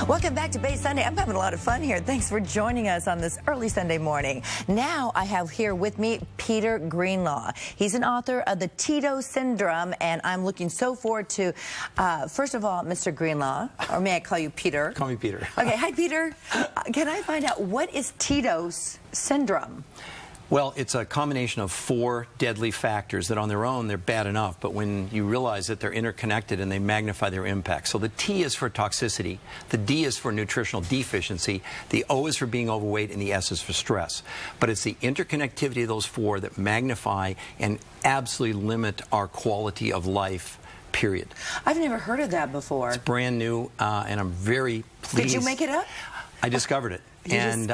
Welcome back to Bay Sunday. I'm having a lot of fun here. Thanks for joining us on this early Sunday morning. Now I have here with me Peter Greenlaw. He's an author of the Tito Syndrome, and I'm looking so forward to, first of all, Mr. Greenlaw, or may I call you Peter? Call me Peter. Okay, hi Peter. Can I find out what is Tito's syndrome? Well, it's a combination of 4 deadly factors that on their own they're bad enough, but when you realize that they're interconnected and they magnify their impact. So the T is for toxicity, the D is for nutritional deficiency, the O is for being overweight, and the S is for stress. But it's the interconnectivity of those 4 that magnify and absolutely limit our quality of life, period. I've never heard of that before. It's brand new, and I'm very pleased. Did you make it up? I discovered it. And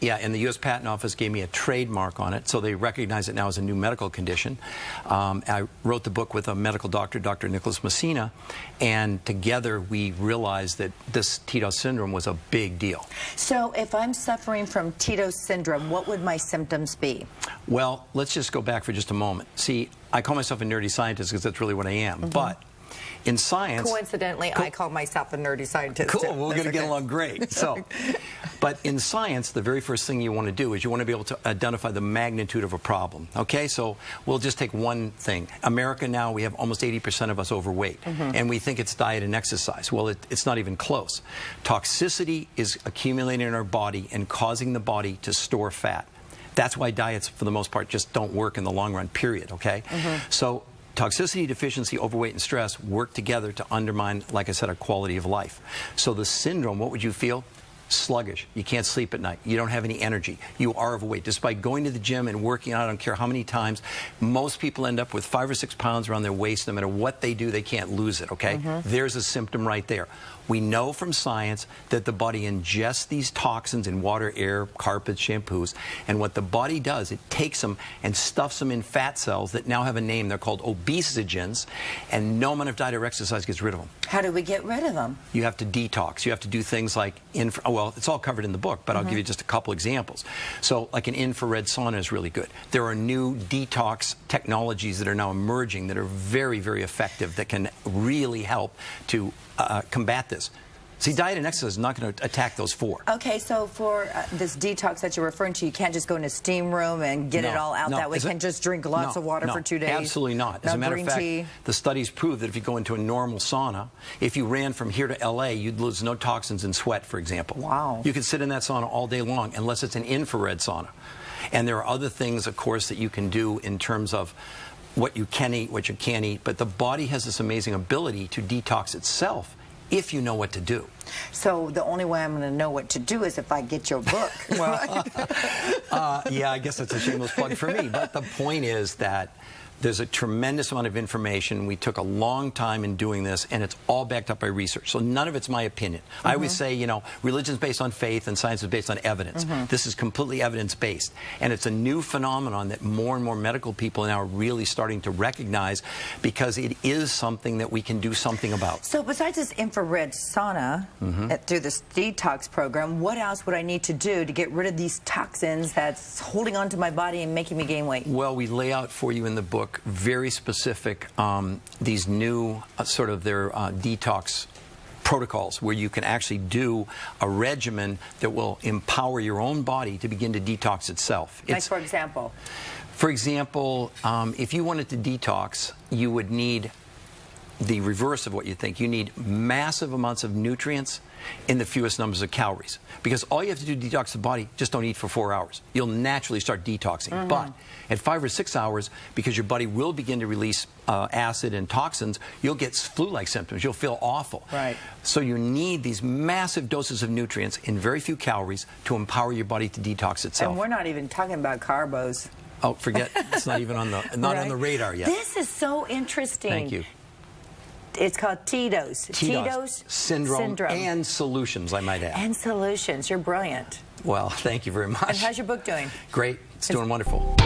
yeah, and the U.S. Patent Office gave me a trademark on it, so they recognize it now as a new medical condition. I wrote the book with a medical doctor, Dr. Nicholas Messina, and together we realized that this Tito syndrome was a big deal. So if I'm suffering from Tito syndrome, what would my symptoms be? Well, let's just go back for just a moment. See, I call myself a nerdy scientist because that's really what I am, but in science... Coincidentally, I call myself a nerdy scientist. Cool, we're going to get along great. So, but in science, the very first thing you want to do is you want to be able to identify the magnitude of a problem. Okay, so we'll just take one thing. America now, we have almost 80% of us overweight, and we think it's diet and exercise. Well, it's not even close. Toxicity is accumulating in our body and causing the body to store fat. That's why diets, for the most part, just don't work in the long run, period, okay? So toxicity, deficiency, overweight, and stress work together to undermine, like I said, our quality of life. So the syndrome, what would you feel? Sluggish. You can't sleep at night. You don't have any energy. You are overweight. Despite going to the gym and working out, I don't care how many times, most people end up with 5 or 6 pounds around their waist. No matter what they do, they can't lose it, okay? There's a symptom right there. We know from science that the body ingests these toxins in water, air, carpets, shampoos, and what the body does, it takes them and stuffs them in fat cells that now have a name. They're called obesogens, and no amount of diet or exercise gets rid of them. How do we get rid of them? You have to detox. You have to do things like, well, it's all covered in the book, but I'll give you just a couple examples. So like an infrared sauna is really good. There are new detox technologies that are now emerging that are very, very effective that can really help to combat this. See, diet and exercise is not going to attack those 4. Okay, so for this detox that you're referring to, you can't just go in a steam room and get it all out that way. You can't just drink lots of water for 2 days. Absolutely not. As a matter of fact, the studies prove that if you go into a normal sauna, if you ran from here to LA, you'd lose no toxins in sweat, for example. Wow. You can sit in that sauna all day long, unless it's an infrared sauna. And there are other things, of course, that you can do in terms of what you can eat, what you can't eat, but the body has this amazing ability to detox itself if you know what to do. So the only way I'm going to know what to do is if I get your book. Well, yeah, I guess that's a shameless plug for me, but the point is that there's a tremendous amount of information. We took a long time in doing this, and it's all backed up by research. So none of it's my opinion. I always say, you know, religion's based on faith and science is based on evidence. This is completely evidence-based. And it's a new phenomenon that more and more medical people now are really starting to recognize because it is something that we can do something about. So besides this infrared sauna, through this detox program, what else would I need to do to get rid of these toxins that's holding onto my body and making me gain weight? Well, we lay out for you in the book very specific, these new sort of their detox protocols where you can actually do a regimen that will empower your own body to begin to detox itself. Like for example? For example, if you wanted to detox, you would need the reverse of what you think. You need massive amounts of nutrients in the fewest numbers of calories. Because all you have to do to detox the body, just don't eat for 4 hours. You'll naturally start detoxing. But at 5 or 6 hours, because your body will begin to release acid and toxins, you'll get flu-like symptoms. You'll feel awful. Right. So you need these massive doses of nutrients in very few calories to empower your body to detox itself. And we're not even talking about carbos. Oh, forget. It's not even on the on the radar yet. This is so interesting. Thank you. It's called Tito's. Tito's syndrome and solutions, I might add. And solutions. You're brilliant. Well, thank you very much. And how's your book doing? Great. It's doing wonderful.